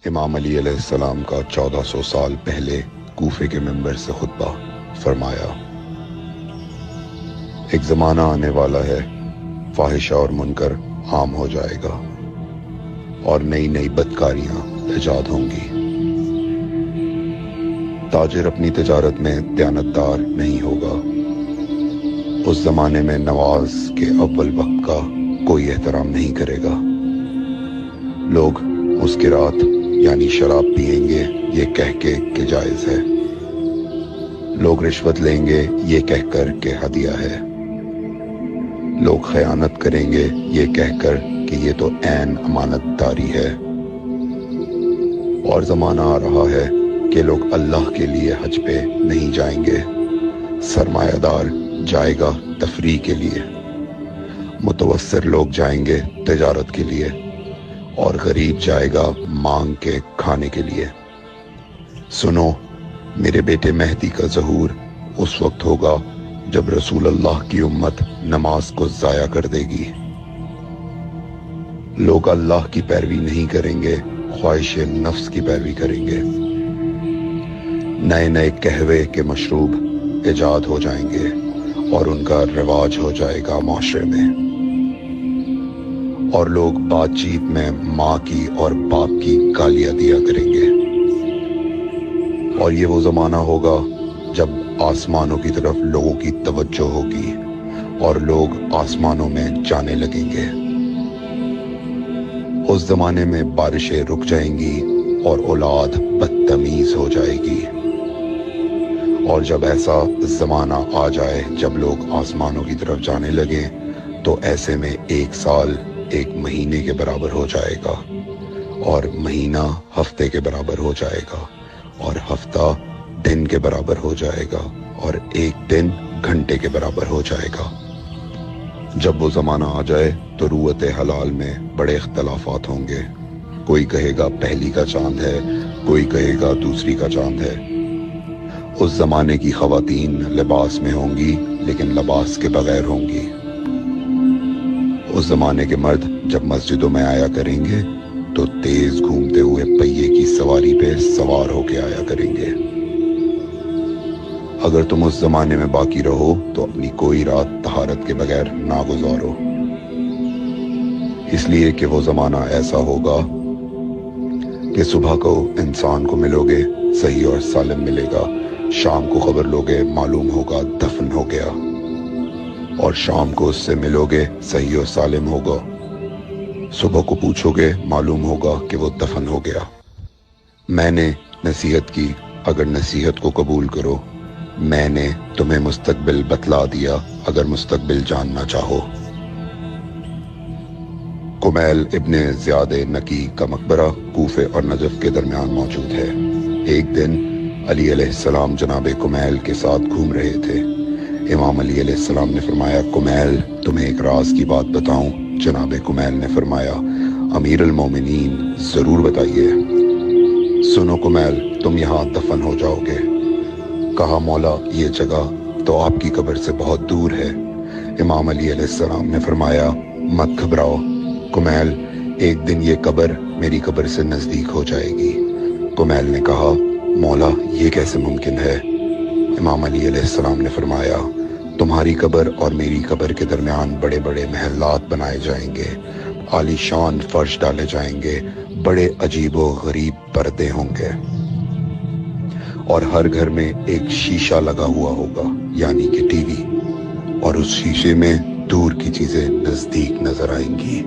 امام علی علیہ السلام کا 1400 سال پہلے کوفے کے منبر سے خطبہ فرمایا، ایک زمانہ آنے والا ہے، فاحشہ اور منکر عام ہو جائے گا اور نئی نئی بدکاریاں ایجاد ہوں گی۔ تاجر اپنی تجارت میں دیانتدار نہیں ہوگا۔ اس زمانے میں نماز کے اول وقت کا کوئی احترام نہیں کرے گا۔ لوگ مسکرات یعنی شراب پئیں گے یہ کہہ کے کہ جائز ہے۔ لوگ رشوت لیں گے یہ کہہ کر کہ ہدیہ ہے۔ لوگ خیانت کریں گے یہ کہہ کر کہ یہ تو عین امانت داری ہے۔ اور زمانہ آ رہا ہے کہ لوگ اللہ کے لیے حج پہ نہیں جائیں گے، سرمایہ دار جائے گا تفریح کے لیے، متوسر لوگ جائیں گے تجارت کے لیے، اور غریب جائے گا مانگ کے کھانے کے لیے۔ سنو، میرے بیٹے مہدی کا ظہور اس وقت ہوگا جب رسول اللہ کی امت نماز کو ضائع کر دے گی۔ لوگ اللہ کی پیروی نہیں کریں گے، خواہش نفس کی پیروی کریں گے۔ نئے نئے قہوے کے مشروب ایجاد ہو جائیں گے اور ان کا رواج ہو جائے گا معاشرے میں، اور لوگ بات چیت میں ماں کی اور باپ کی گالیاں دیا کریں گے۔ اور یہ وہ زمانہ ہوگا جب آسمانوں کی طرف لوگوں کی توجہ ہوگی اور لوگ آسمانوں میں جانے لگیں گے۔ اس زمانے میں بارشیں رک جائیں گی اور اولاد بدتمیز ہو جائے گی۔ اور جب ایسا زمانہ آ جائے جب لوگ آسمانوں کی طرف جانے لگیں تو ایسے میں ایک سال ایک مہینے کے برابر ہو جائے گا، اور مہینہ ہفتے کے برابر ہو جائے گا، اور ہفتہ دن کے برابر ہو جائے گا، اور ایک دن گھنٹے کے برابر ہو جائے گا۔ جب وہ زمانہ آ جائے تو روت حلال میں بڑے اختلافات ہوں گے۔ کوئی کہے گا پہلی کا چاند ہے، کوئی کہے گا دوسری کا چاند ہے۔ اس زمانے کی خواتین لباس میں ہوں گی لیکن لباس کے بغیر ہوں گی۔ اس زمانے کے مرد جب مسجدوں میں آیا کریں گے تو تیز گھومتے ہوئے پہیے کی سواری پہ سوار ہو کے آیا کریں گے۔ اگر تم اس زمانے میں باقی رہو تو اپنی کوئی رات طہارت کے بغیر نہ گزارو، اس لیے کہ وہ زمانہ ایسا ہوگا کہ صبح کو انسان کو ملو گے صحیح اور سالم ملے گا، شام کو خبر لوگے معلوم ہوگا دفن ہو گیا، اور شام کو اس سے ملو گے صحیح اور سالم ہوگا، صبح کو پوچھو گے معلوم ہوگا کہ وہ دفن ہو گیا۔ میں نے نصیحت کی، اگر نصیحت کو قبول کرو، میں نے تمہیں مستقبل بتلا دیا اگر مستقبل جاننا چاہو۔ کمیل ابن زیاد نکی کا مقبرہ کوفے اور نجف کے درمیان موجود ہے۔ ایک دن علی علیہ السلام جناب کمیل کے ساتھ گھوم رہے تھے۔ امام علی علیہ السلام نے فرمایا، کمیل تمہیں ایک راز کی بات بتاؤں؟ جناب کمیل نے فرمایا، امیر المومنین ضرور بتائیے۔ سنو کمیل، تم یہاں دفن ہو جاؤ گے۔ کہا، مولا یہ جگہ تو آپ کی قبر سے بہت دور ہے۔ امام علی علیہ السلام نے فرمایا، مت گھبراؤ کمیل، ایک دن یہ قبر میری قبر سے نزدیک ہو جائے گی۔ کمیل نے کہا، مولا یہ کیسے ممکن ہے؟ امام علی علیہ السلام نے فرمایا، تمہاری قبر اور میری قبر کے درمیان بڑے بڑے محلات بنائے جائیں گے، عالی شان فرش ڈالے جائیں گے، بڑے عجیب و غریب پردے ہوں گے، اور ہر گھر میں ایک شیشہ لگا ہوا ہوگا یعنی کہ ٹی وی، اور اس شیشے میں دور کی چیزیں نزدیک نظر آئیں گی۔